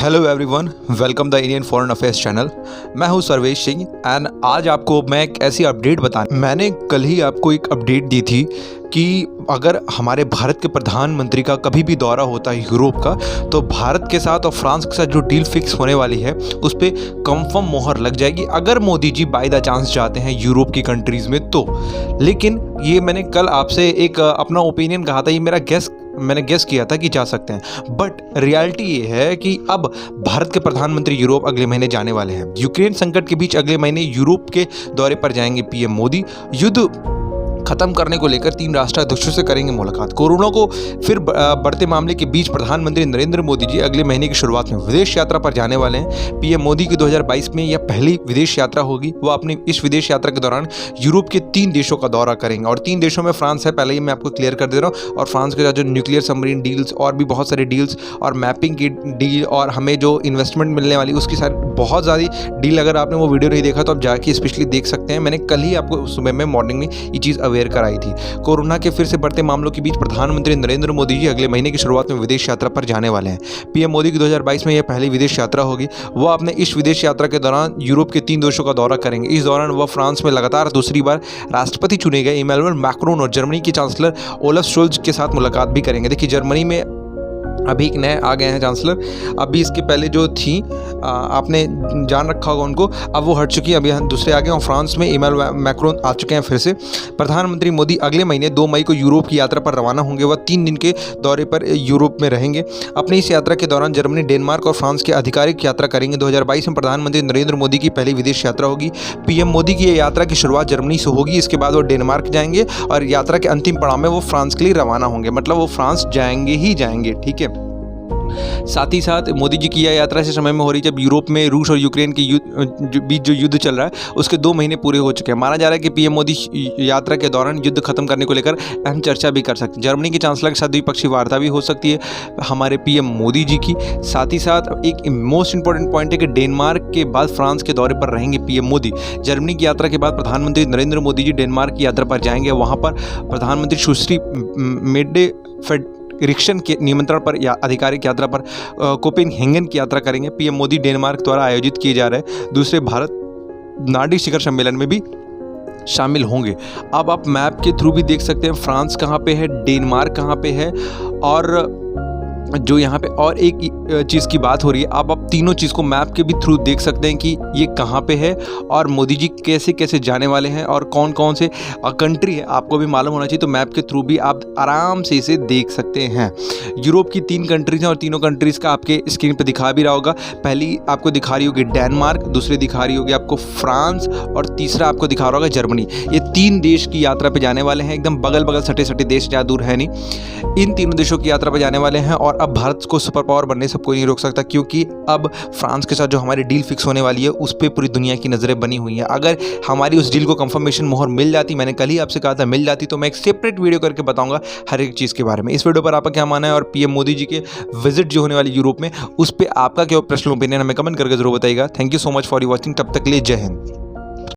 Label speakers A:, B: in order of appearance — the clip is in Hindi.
A: Hello everyone, welcome the Indian foreign affairs channel. मैं हूं सर्वेश सिंह एंड आज आपको मैं एक ऐसी अपडेट मैंने कल ही आपको एक अपडेट दी थी कि अगर हमारे भारत के प्रधानमंत्री का कभी भी दौरा होता है यूरोप का, तो भारत के साथ और फ्रांस के साथ जो डील फिक्स होने वाली है उस पर कंफर्म मोहर लग जाएगी अगर Modi ji by the chance जाते हैं यूरोप की कंट्रीज़ में तो। लेकिन ये मैंने कल आपसे एक अपना ओपिनियन कहा था, ये मैंने गेस किया था कि जा सकते हैं, बट रियलिटी ये है कि अब भारत के प्रधानमंत्री यूरोप अगले महीने जाने वाले हैं। यूक्रेन संकट के बीच अगले महीने यूरोप के दौरे पर जाएंगे पीएम मोदी। युद्ध खत्म करने को लेकर 3 राष्ट्राध्यक्षों से करेंगे मुलाकात। कोरोना को फिर बढ़ते मामले के बीच प्रधानमंत्री नरेंद्र मोदी जी अगले महीने की शुरुआत में विदेश यात्रा पर जाने वाले हैं। पीएम मोदी की 2022 में यह पहली विदेश यात्रा होगी। वह अपनी इस विदेश यात्रा के दौरान यूरोप के 3 देशों का दौरा करेंगे और 3 देशों में फ्रांस है, पहले ही मैं आपको क्लियर कर दे रहा हूँ। और फ्रांस के साथ जो न्यूक्लियर सबमरीन डील्स और भी बहुत सारे डील्स और मैपिंग की डील और हमें जो इन्वेस्टमेंट मिलने वाली उसकी सारी बहुत ज़्यादा डील, अगर आपने वो वीडियो नहीं देखा तो आप जाके स्पेशली देख सकते हैं। मैंने कल ही आपको सुबह में मॉर्निंग में ये चीज़ अवेयर कराई थी। कोरोना के फिर से बढ़ते मामलों के बीच प्रधानमंत्री नरेंद्र मोदी जी अगले महीने की शुरुआत में विदेश यात्रा पर जाने वाले हैं। पीएम मोदी की 2022 में यह पहली विदेश यात्रा होगी। वह अपने इस विदेश यात्रा के दौरान यूरोप के 3 देशों का दौरा करेंगे। इस दौरान वह फ्रांस में लगातार दूसरी बार राष्ट्रपति चुने गए इमैनुअल मैक्रोन और जर्मनी के चांसलर ओलफ शोल्ज के साथ मुलाकात भी करेंगे। देखिए, जर्मनी में अभी एक नए आ गए हैं चांसलर। अभी इसके पहले जो थी आपने जान रखा होगा उनको, अब वो हट चुकी है, अभी दूसरे आ गए। और फ्रांस में इमैनुअल मैक्रोन आ चुके हैं फिर से। प्रधानमंत्री मोदी अगले महीने 2 मई को यूरोप की यात्रा पर रवाना होंगे। वह 3 दिन के दौरे पर यूरोप में रहेंगे। अपनी इस यात्रा के दौरान जर्मनी, डेनमार्क और फ्रांस की आधिकारिक यात्रा करेंगे। 2022 में प्रधानमंत्री नरेंद्र मोदी की पहली विदेश यात्रा होगी। पीएम मोदी की यात्रा की शुरुआत जर्मनी से होगी, इसके बाद वो डेनमार्क जाएंगे और यात्रा के अंतिम पड़ाव में वो फ्रांस के लिए रवाना होंगे। मतलब वो फ्रांस जाएंगे ही जाएंगे, ठीक है। साथ ही साथ मोदी जी की यह यात्रा ऐसे समय में हो रही जब यूरोप में रूस और यूक्रेन के बीच जो युद्ध चल रहा है उसके 2 महीने पूरे हो चुके हैं। माना जा रहा है कि पीएम मोदी यात्रा के दौरान युद्ध खत्म करने को लेकर अहम चर्चा भी कर सकते हैं। जर्मनी के चांसलर के साथ द्विपक्षीय वार्ता भी हो सकती है हमारे पीएम मोदी जी की। साथ ही साथ एक मोस्ट इंपॉर्टेंट पॉइंट है कि डेनमार्क के बाद फ्रांस के दौरे पर रहेंगे पीएम मोदी। जर्मनी की यात्रा के बाद प्रधानमंत्री नरेंद्र मोदी जी डेनमार्क की यात्रा पर जाएंगे। वहाँ पर प्रधानमंत्री सुश्री मेडे रिक्शन के निमंत्रण पर या आधिकारिक यात्रा पर कोपेनहेगन की यात्रा करेंगे। पीएम मोदी डेनमार्क द्वारा आयोजित किए जा रहे दूसरे भारत नार्डिक शिखर सम्मेलन में भी शामिल होंगे। अब आप मैप के थ्रू भी देख सकते हैं फ्रांस कहाँ पे है, डेनमार्क कहाँ पे है और जो यहाँ पे और एक चीज़ की बात हो रही है। अब आप तीनों चीज़ को मैप के भी थ्रू देख सकते हैं कि ये कहाँ पे है और मोदी जी कैसे कैसे जाने वाले हैं और कौन कौन से कंट्री है आपको भी मालूम होना चाहिए। तो मैप के थ्रू भी आप आराम से इसे देख सकते हैं। यूरोप की 3 कंट्रीज़ हैं और तीनों कंट्रीज़ का आपके स्क्रीन पर दिखा भी रहा होगा। पहली आपको दिखा रही होगी डेनमार्क, दूसरी दिखा रही होगी आपको फ्रांस और तीसरा आपको दिखा रहा होगा जर्मनी। ये 3 देश की यात्रा पर जाने वाले हैं। एकदम बगल बगल सटे सटे देश, ज़्यादा दूर है नहीं। इन तीनों देशों की यात्रा पर जाने वाले हैं और अब भारत को सुपर पावर बनने से कोई नहीं रोक सकता, क्योंकि अब फ्रांस के साथ जो हमारी डील फिक्स होने वाली है उस पर पूरी दुनिया की नज़रें बनी हुई हैं। अगर हमारी उस डील को कंफर्मेशन मोहर मिल जाती, मैंने कल ही आपसे कहा था मिल जाती, तो मैं एक सेपरेट वीडियो करके बताऊंगा हर एक चीज़ के बारे में। इस वीडियो पर आपका क्या मानना है और पीएम मोदी जी के विजिट जो होने वाली यूरोप में उस पर आपका क्या पर्सनल ओपिनियन हमें कमेंट करके जरूर बताइएगा। Thank you so much for watching. तब तक के लिए जय हिंद।